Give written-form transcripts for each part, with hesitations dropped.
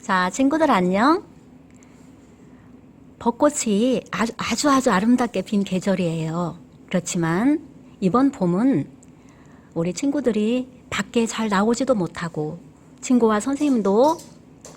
자, 친구들 안녕. 벚꽃이 아주 아름답게 핀 계절이에요. 그렇지만 이번 봄은 우리 친구들이 밖에 잘 나오지도 못하고 친구와 선생님도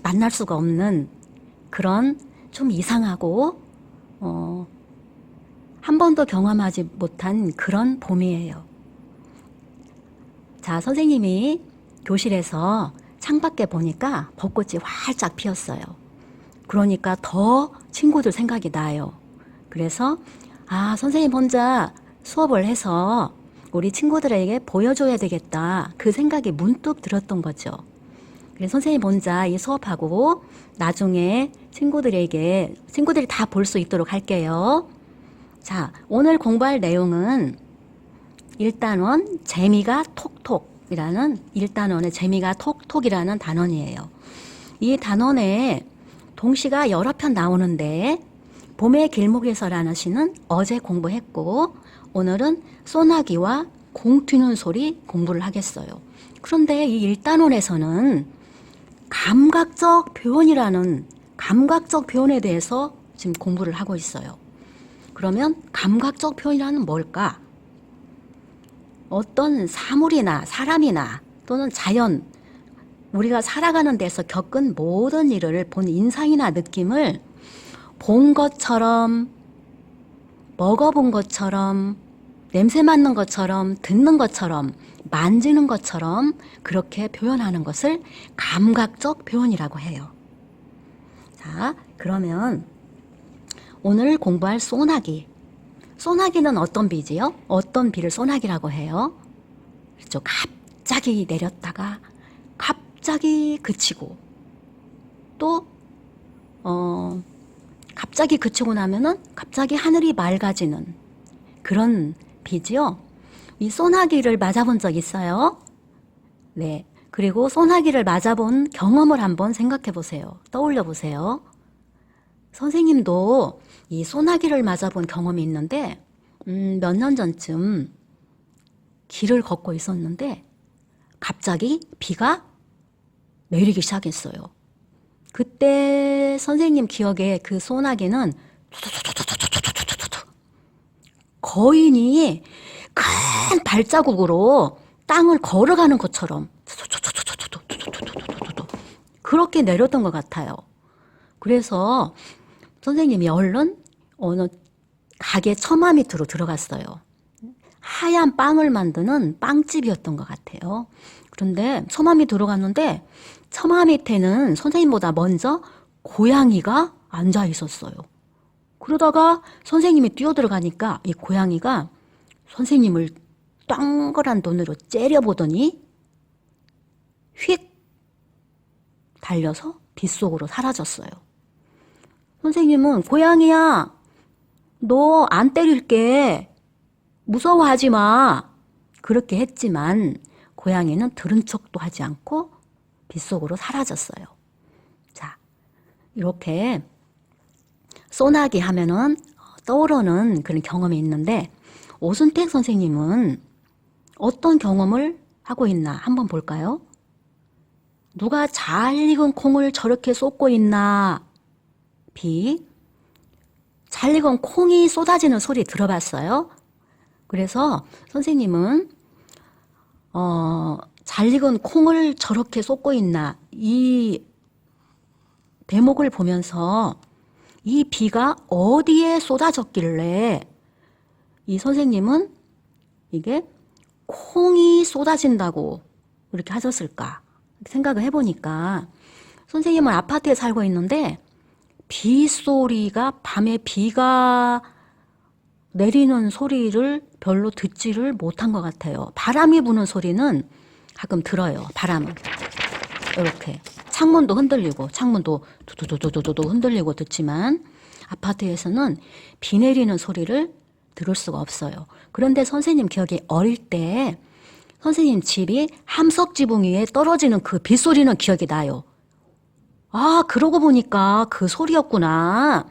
만날 수가 없는 그런 좀 이상하고 한 번도 경험하지 못한 그런 봄이에요. 자, 선생님이 교실에서 창밖에 보니까 벚꽃이 활짝 피었어요. 그러니까 더 친구들 생각이 나요. 그래서 선생님 혼자 수업을 해서 우리 친구들에게 보여줘야 되겠다. 그 생각이 문득 들었던 거죠. 그래서 선생님 혼자 이 수업하고 나중에 친구들이 다 볼 수 있도록 할게요. 자, 오늘 공부할 내용은 1단원 재미가 톡톡이라는 1단원의 재미가 톡톡이라는 단원이에요. 이 단원에 동시가 여러 편 나오는데 봄의 길목에서라는 시는 어제 공부했고 오늘은 소나기와 공 튀는 소리 공부를 하겠어요. 그런데 이 1단원에서는 감각적 표현에 대해서 지금 공부를 하고 있어요. 그러면 감각적 표현이라는 뭘까? 어떤 사물이나 사람이나 또는 자연, 우리가 살아가는 데서 겪은 모든 일을 본 인상이나 느낌을 본 것처럼, 먹어본 것처럼, 냄새 맡는 것처럼, 듣는 것처럼, 만지는 것처럼 그렇게 표현하는 것을 감각적 표현이라고 해요. 자, 그러면 오늘 공부할 소나기. 소나기는 어떤 비지요? 어떤 비를 소나기라고 해요? 그렇죠. 갑자기 내렸다가 갑자기 그치고 또 갑자기 그치고 나면은 갑자기 하늘이 맑아지는 그런 비지요. 이 소나기를 맞아본 적 있어요? 네. 그리고 소나기를 맞아본 경험을 한번 생각해 보세요. 떠올려 보세요. 선생님도 이 소나기를 맞아본 경험이 있는데 몇 년 전쯤 길을 걷고 있었는데 갑자기 비가 내리기 시작했어요. 그때 선생님 기억에 그 소나기는 거인이 큰 발자국으로 땅을 걸어가는 것처럼 그렇게 내렸던 것 같아요. 그래서 선생님이 얼른 어느 가게 처마 밑으로 들어갔어요. 하얀 빵을 만드는 빵집이었던 것 같아요. 그런데 처마 밑에 들어갔는데 처마 밑에는 선생님보다 먼저 고양이가 앉아 있었어요. 그러다가 선생님이 뛰어들어가니까 이 고양이가 선생님을 동그란 눈으로 째려보더니 휙 달려서 빗속으로 사라졌어요. 선생님은 고양이야, 너 안 때릴게. 무서워하지 마. 그렇게 했지만 고양이는 들은 척도 하지 않고 빗속으로 사라졌어요. 자, 이렇게 소나기 하면은 떠오르는 그런 경험이 있는데 오순택 선생님은 어떤 경험을 하고 있나 한번 볼까요? 누가 잘 익은 콩을 저렇게 쏟고 있나? 비. 잘 익은 콩이 쏟아지는 소리 들어봤어요? 그래서 선생님은 잘 익은 콩을 저렇게 쏟고 있나? 이 대목을 보면서 이 비가 어디에 쏟아졌길래 이 선생님은 이게 콩이 쏟아진다고 이렇게 하셨을까 생각을 해보니까 선생님은 아파트에 살고 있는데 빗소리가 밤에 비가 내리는 소리를 별로 듣지를 못한 것 같아요. 바람이 부는 소리는 가끔 들어요. 바람은 이렇게 창문도 흔들리고 창문도 두두두두두두 흔들리고 듣지만 아파트에서는 비 내리는 소리를 들을 수가 없어요. 그런데 선생님 기억에 어릴 때 선생님 집이 함석지붕 위에 떨어지는 그 빗소리는 기억이 나요. 그러고 보니까 그 소리였구나.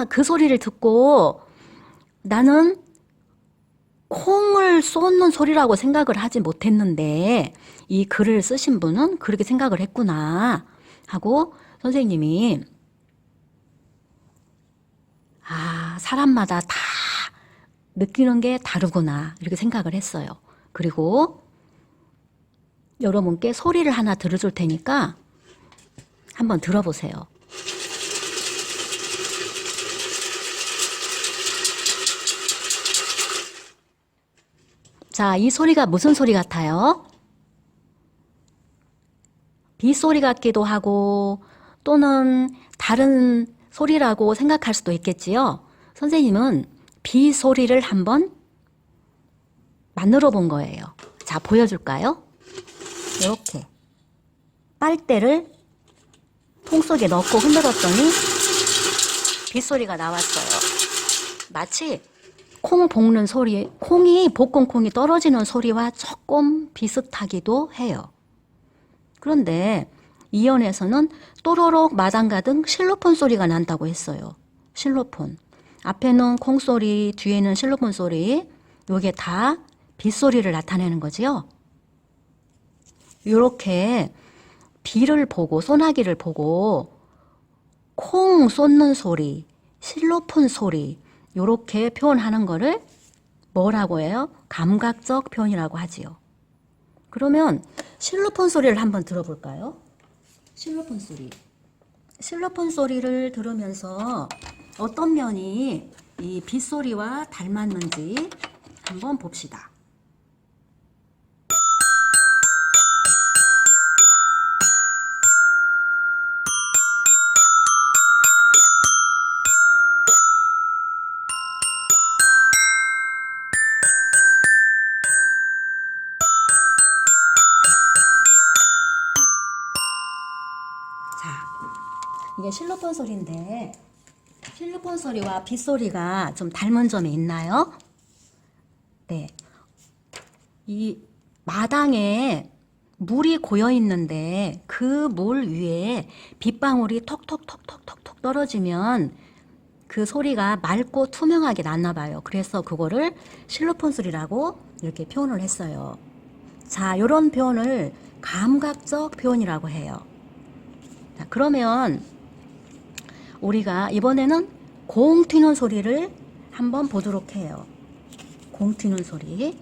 그 소리를 듣고 나는 콩을 쏟는 소리라고 생각을 하지 못했는데 이 글을 쓰신 분은 그렇게 생각을 했구나. 하고 선생님이 사람마다 다 느끼는 게 다르구나 이렇게 생각을 했어요. 그리고 여러분께 소리를 하나 들어줄 테니까 한번 들어보세요. 자, 이 소리가 무슨 소리 같아요? 빗소리 같기도 하고 또는 다른 소리라고 생각할 수도 있겠지요. 선생님은 빗소리를 한번 만들어 본 거예요. 자, 보여줄까요? 이렇게 빨대를 통 속에 넣고 흔들었더니 빗소리가 나왔어요. 마치 콩 볶는 소리, 볶은 콩이 떨어지는 소리와 조금 비슷하기도 해요. 그런데 이연에서는 또로록 마당가등 실로폰 소리가 난다고 했어요. 실로폰. 앞에는 콩소리, 뒤에는 실로폰 소리. 요게 다 빗소리를 나타내는 거지요. 이렇게 비를 보고 소나기를 보고 콩 쏟는 소리, 실로폰 소리 이렇게 표현하는 거를 뭐라고 해요? 감각적 표현이라고 하지요. 그러면 실로폰 소리를 한번 들어볼까요? 실로폰 소리. 실로폰 소리를 들으면서 어떤 면이 이 빗소리와 닮았는지 한번 봅시다. 자, 이게 실로폰 소리인데 실로폰 소리와 빗소리가 좀 닮은 점이 있나요? 네. 이 마당에 물이 고여 있는데 그 물 위에 빗방울이 톡톡톡톡톡톡 떨어지면 그 소리가 맑고 투명하게 났나 봐요. 그래서 그거를 실로폰 소리라고 이렇게 표현을 했어요. 자, 이런 표현을 감각적 표현이라고 해요. 자, 그러면 우리가 이번에는 공 튀는 소리를 한번 보도록 해요. 공 튀는 소리.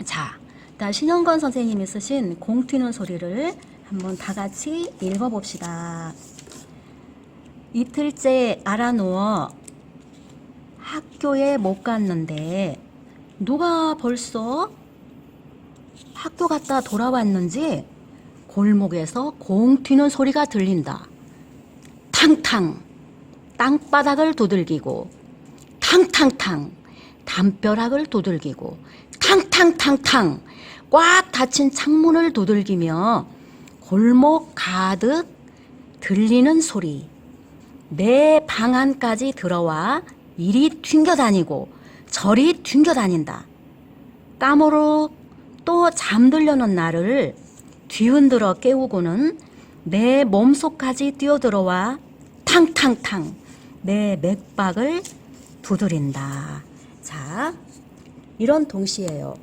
자, 일단 신영건 선생님이 쓰신 공 튀는 소리를 한번 다 같이 읽어봅시다. 이틀째 알아누워 학교에 못 갔는데 누가 벌써 학교 갔다 돌아왔는지 골목에서 공 튀는 소리가 들린다. 탕탕 땅바닥을 두들기고 탕탕탕 담벼락을 두들기고 탕탕탕탕 꽉 닫힌 창문을 두들기며 골목 가득 들리는 소리. 내 방 안까지 들어와 이리 튕겨다니고 저리 튕겨다닌다. 까무룩 또 잠들려는 나를 뒤흔들어 깨우고는 내 몸속까지 뛰어들어와 탕탕탕 내 맥박을 두드린다. 자, 이런 동시예요.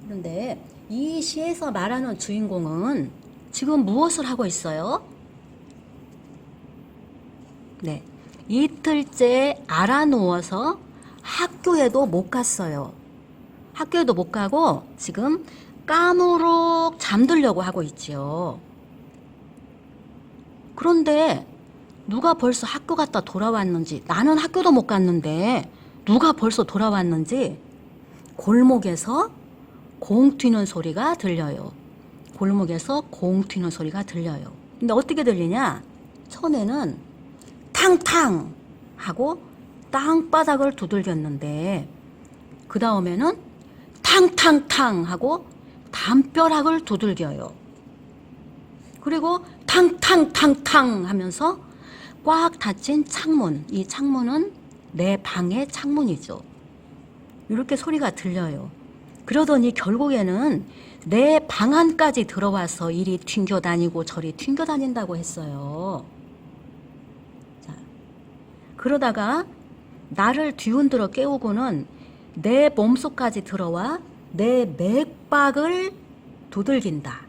그런데 이 시에서 말하는 주인공은 지금 무엇을 하고 있어요? 네, 이틀째 알아누워서 학교에도 못 갔어요. 학교에도 못 가고 지금 까무룩 잠들려고 하고 있지요. 그런데 누가 벌써 학교 갔다 돌아왔는지, 나는 학교도 못 갔는데 누가 벌써 돌아왔는지 골목에서 공 튀는 소리가 들려요. 골목에서 공 튀는 소리가 들려요. 근데 어떻게 들리냐? 처음에는 탕탕 하고 땅바닥을 두들겼는데 그 다음에는 탕탕탕 하고 담벼락을 두들겨요. 그리고 탕탕탕탕 하면서 꽉 닫힌 창문, 이 창문은 내 방의 창문이죠. 이렇게 소리가 들려요. 그러더니 결국에는 내 방 안까지 들어와서 이리 튕겨다니고 저리 튕겨다닌다고 했어요. 자, 그러다가 나를 뒤흔들어 깨우고는 내 몸속까지 들어와 내 맥박을 두들긴다.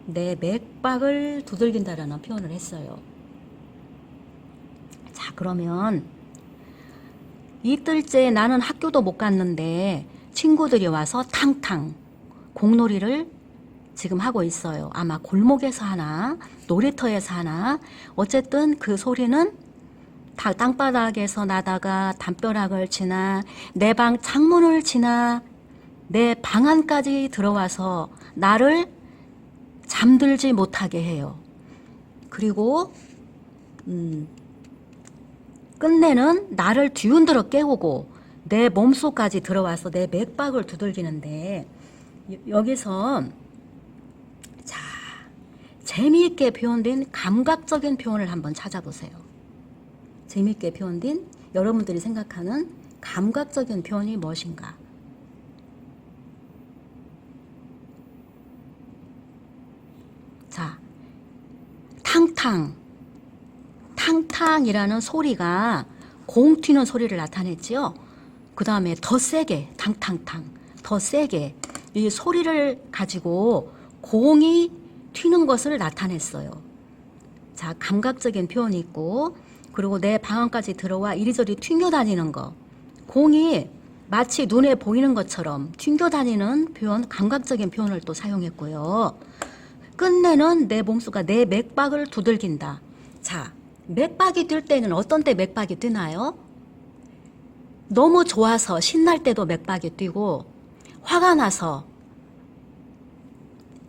내 맥박을 두들긴다라는 표현을 했어요. 자, 그러면 이틀째 나는 학교도 못 갔는데 친구들이 와서 탕탕 공놀이를 지금 하고 있어요. 아마 골목에서 하나, 놀이터에서 하나. 어쨌든 그 소리는 다 땅바닥에서 나다가 담벼락을 지나 내 방 창문을 지나 내 방 안까지 들어와서 나를 잠들지 못하게 해요. 그리고 끝내는 나를 뒤흔들어 깨우고 내 몸속까지 들어와서 내 맥박을 두들기는데, 여기서 자, 재미있게 표현된 감각적인 표현을 한번 찾아보세요. 재미있게 표현된 여러분들이 생각하는 감각적인 표현이 무엇인가? 자, 탕탕. 탕탕이라는 소리가 공 튀는 소리를 나타냈지요. 그 다음에 더 세게, 탕탕탕. 더 세게. 이 소리를 가지고 공이 튀는 것을 나타냈어요. 자, 감각적인 표현이 있고, 그리고 내 방 안까지 들어와 이리저리 튕겨다니는 거. 공이 마치 눈에 보이는 것처럼 튕겨다니는 표현, 감각적인 표현을 또 사용했고요. 끝내는 내 몸속과 내 맥박을 두들긴다. 자, 맥박이 뛸 때는 어떤 때 맥박이 뛰나요? 너무 좋아서 신날 때도 맥박이 뛰고, 화가 나서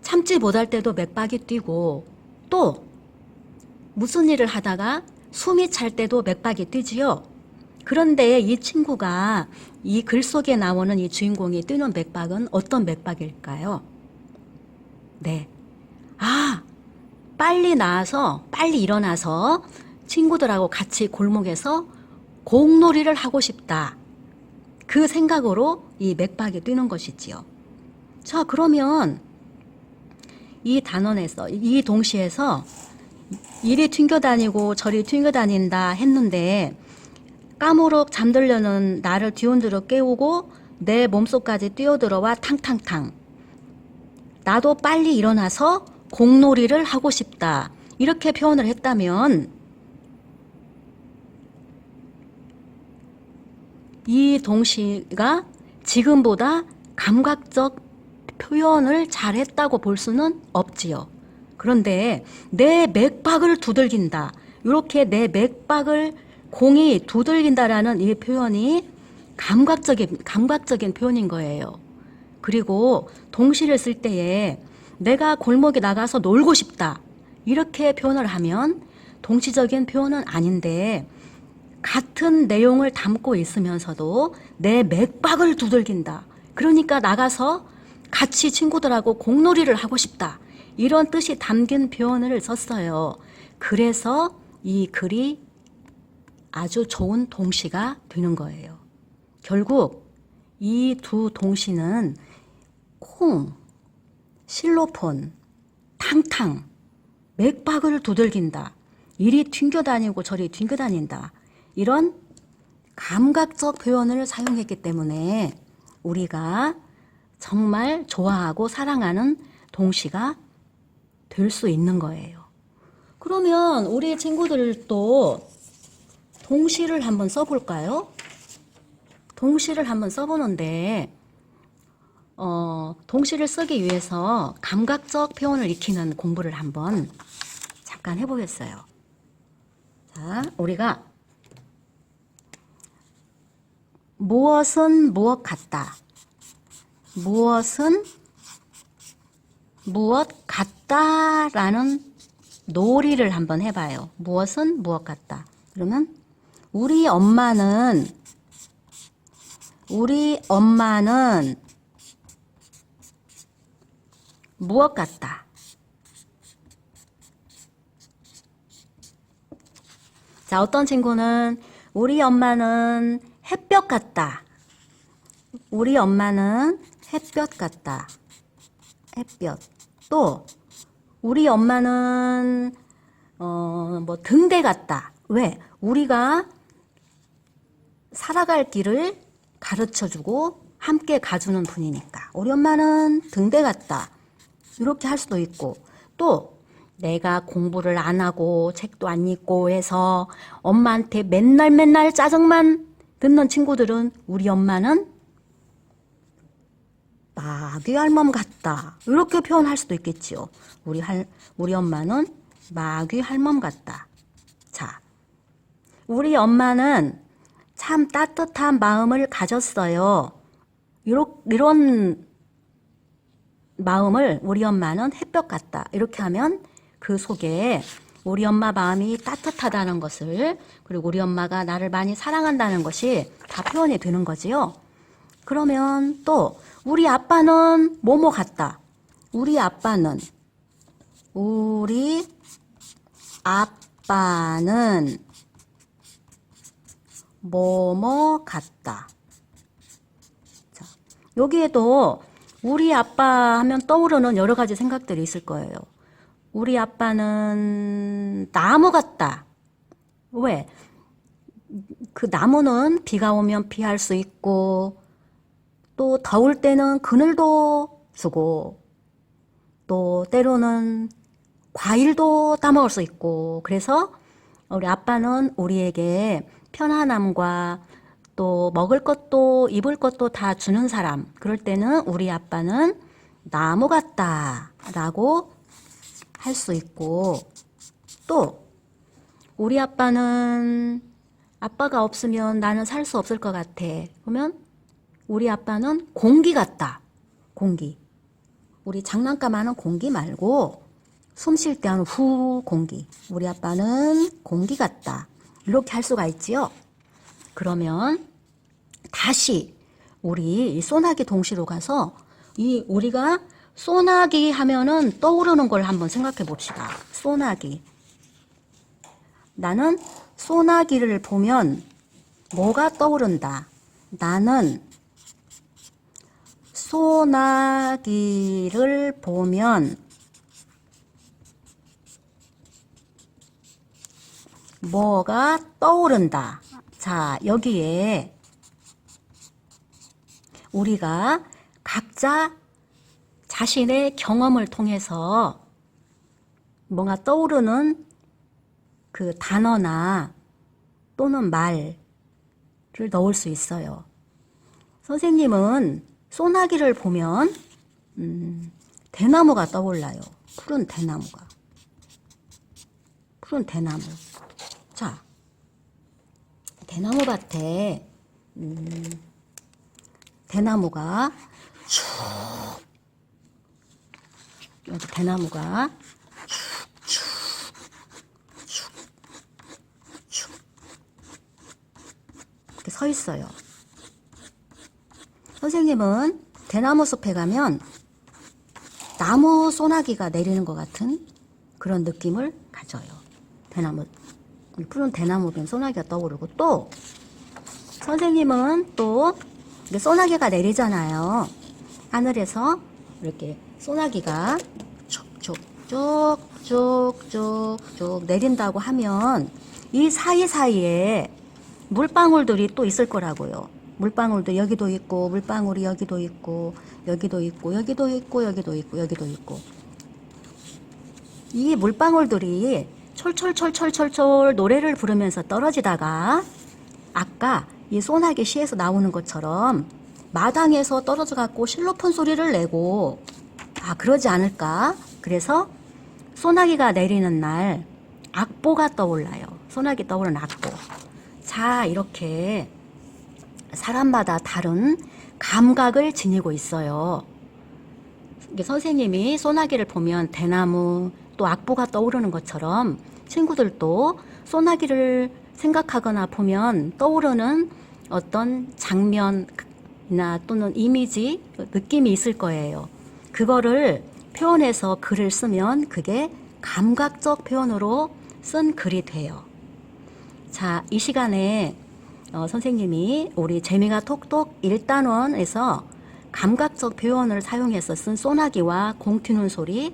참지 못할 때도 맥박이 뛰고, 또 무슨 일을 하다가 숨이 찰 때도 맥박이 뛰지요. 그런데 이 친구가 이 글 속에 나오는 이 주인공이 뛰는 맥박은 어떤 맥박일까요? 네. 아, 빨리 나와서, 빨리 일어나서 친구들하고 같이 골목에서 공놀이를 하고 싶다. 그 생각으로 이 맥박이 뛰는 것이지요. 자, 그러면 이 단원에서, 이 동시에서 이리 튕겨다니고 저리 튕겨다닌다 했는데, 까무룩 잠들려는 나를 뒤흔들어 깨우고 내 몸속까지 뛰어들어와 탕탕탕. 나도 빨리 일어나서 공놀이를 하고 싶다. 이렇게 표현을 했다면 이 동시가 지금보다 감각적 표현을 잘했다고 볼 수는 없지요. 그런데 내 맥박을 두들긴다. 이렇게 내 맥박을 공이 두들긴다라는 이 표현이 감각적인 표현인 거예요. 그리고 동시를 쓸 때에 내가 골목에 나가서 놀고 싶다. 이렇게 표현을 하면 동시적인 표현은 아닌데, 같은 내용을 담고 있으면서도 내 맥박을 두들긴다. 그러니까 나가서 같이 친구들하고 공놀이를 하고 싶다. 이런 뜻이 담긴 표현을 썼어요. 그래서 이 글이 아주 좋은 동시가 되는 거예요. 결국 이 두 동시는 콩, 실로폰, 탕탕, 맥박을 두들긴다. 이리 튕겨다니고 저리 튕겨다닌다. 이런 감각적 표현을 사용했기 때문에 우리가 정말 좋아하고 사랑하는 동시가 될 수 있는 거예요. 그러면 우리 친구들도 동시를 한번 써볼까요? 동시를 한번 써보는데, 동시를 쓰기 위해서 감각적 표현을 익히는 공부를 한번 잠깐 해보겠어요. 자, 우리가 무엇은 무엇 같다. 무엇은 무엇 같다라는 놀이를 한번 해봐요. 무엇은 무엇 같다. 그러면 우리 엄마는 무엇 같다. 자, 어떤 친구는 우리 엄마는 햇볕 같다. 우리 엄마는 햇볕 같다. 햇볕. 또 우리 엄마는 등대 같다. 왜? 우리가 살아갈 길을 가르쳐주고 함께 가주는 분이니까. 우리 엄마는 등대 같다. 이렇게 할 수도 있고, 또 내가 공부를 안 하고 책도 안 읽고 해서 엄마한테 맨날 짜증만 듣는 친구들은 우리 엄마는 마귀 할멈 같다. 이렇게 표현할 수도 있겠지요. 우리 엄마는 마귀 할멈 같다. 자, 우리 엄마는 참 따뜻한 마음을 가졌어요. 이런 마음을 우리 엄마는 햇볕 같다. 이렇게 하면 그 속에 우리 엄마 마음이 따뜻하다는 것을, 그리고 우리 엄마가 나를 많이 사랑한다는 것이 다 표현이 되는 거지요. 그러면 또 우리 아빠는 뭐뭐 같다. 우리 아빠는 뭐뭐 같다. 자, 여기에도 우리 아빠 하면 떠오르는 여러 가지 생각들이 있을 거예요. 우리 아빠는 나무 같다. 왜? 그 나무는 비가 오면 피할 수 있고, 또 더울 때는 그늘도 주고, 또 때로는 과일도 따먹을 수 있고, 그래서 우리 아빠는 우리에게 편안함과 또 먹을 것도 입을 것도 다 주는 사람. 그럴 때는 우리 아빠는 나무 같다 라고 할 수 있고, 또 우리 아빠는 아빠가 없으면 나는 살 수 없을 것 같아. 그러면 우리 아빠는 공기 같다. 공기. 우리 장난감 하는 공기 말고 숨 쉴 때 하는 후 공기. 우리 아빠는 공기 같다. 이렇게 할 수가 있지요. 그러면 다시 우리 이 소나기 동시로 가서 우리가 소나기 하면은 떠오르는 걸 한번 생각해 봅시다. 소나기. 나는 소나기를 보면 뭐가 떠오른다. 나는 소나기를 보면 뭐가 떠오른다. 자, 여기에 우리가 각자 자신의 경험을 통해서 뭔가 떠오르는 그 단어나 또는 말을 넣을 수 있어요. 선생님은 소나기를 보면 대나무가 떠올라요. 푸른 대나무가. 푸른 대나무. 자, 대나무 밭에 대나무가 쭉, 여기 대나무가 쭉 이렇게 서 있어요. 선생님은 대나무 숲에 가면 나무 소나기가 내리는 것 같은 그런 느낌을 가져요. 푸른 대나무 변 소나기가 떠오르고, 또 선생님은 또 소나기가 내리잖아요. 하늘에서 이렇게 소나기가 쭉쭉쭉쭉쭉 내린다고 하면 이 사이사이에 물방울들이 또 있을 거라고요. 물방울도 여기도 있고, 물방울이 여기도 있고, 여기도 있고, 여기도 있고, 여기도 있고, 여기도 있고. 이 물방울들이 철철철철철철 노래를 부르면서 떨어지다가 아까 이 소나기 시에서 나오는 것처럼 마당에서 떨어져 갖고 실로폰 소리를 내고, 그러지 않을까? 그래서 소나기가 내리는 날 악보가 떠올라요. 소나기 떠오르는 악보. 자, 이렇게 사람마다 다른 감각을 지니고 있어요. 선생님이 소나기를 보면 대나무 또 악보가 떠오르는 것처럼 친구들도 소나기를 생각하거나 보면 떠오르는 어떤 장면이나 또는 이미지, 느낌이 있을 거예요. 그거를 표현해서 글을 쓰면 그게 감각적 표현으로 쓴 글이 돼요. 자, 이 시간에 선생님이 우리 재미가 톡톡 1단원에서 감각적 표현을 사용해서 쓴 소나기와 공 튀는 소리를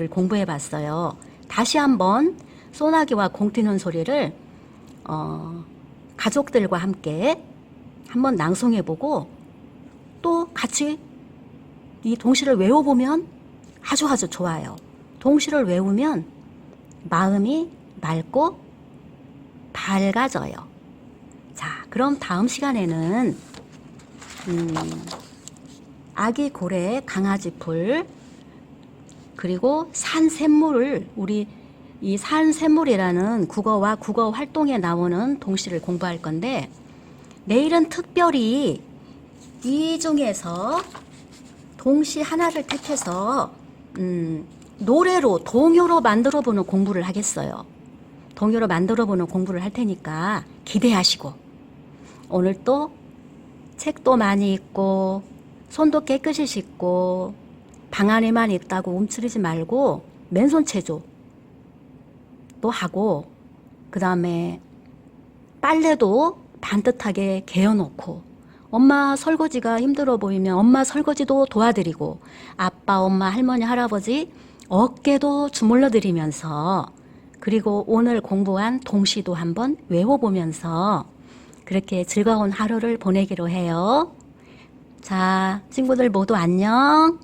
공부해 봤어요. 다시 한번 소나기와 공 튀는 소리를 가족들과 함께 한번 낭송해 보고 또 같이 이 동시를 외워보면 아주 좋아요. 동시를 외우면 마음이 맑고 밝아져요. 자, 그럼 다음 시간에는 아기 고래, 강아지 풀, 그리고 산샘물을 우리 이 산샘물이라는 국어와 국어 활동에 나오는 동시를 공부할 건데, 내일은 특별히 이 중에서 동시 하나를 택해서 노래로, 동요로 만들어 보는 공부를 하겠어요. 동요로 만들어 보는 공부를 할 테니까 기대하시고, 오늘 또 책도 많이 읽고 손도 깨끗이 씻고 방 안에만 있다고 움츠리지 말고 맨손 체조 또 하고, 그 다음에 빨래도 반듯하게 개어놓고, 엄마 설거지가 힘들어 보이면 엄마 설거지도 도와드리고, 아빠, 엄마, 할머니, 할아버지 어깨도 주물러 드리면서, 그리고 오늘 공부한 동시도 한번 외워보면서 그렇게 즐거운 하루를 보내기로 해요. 자, 친구들 모두 안녕.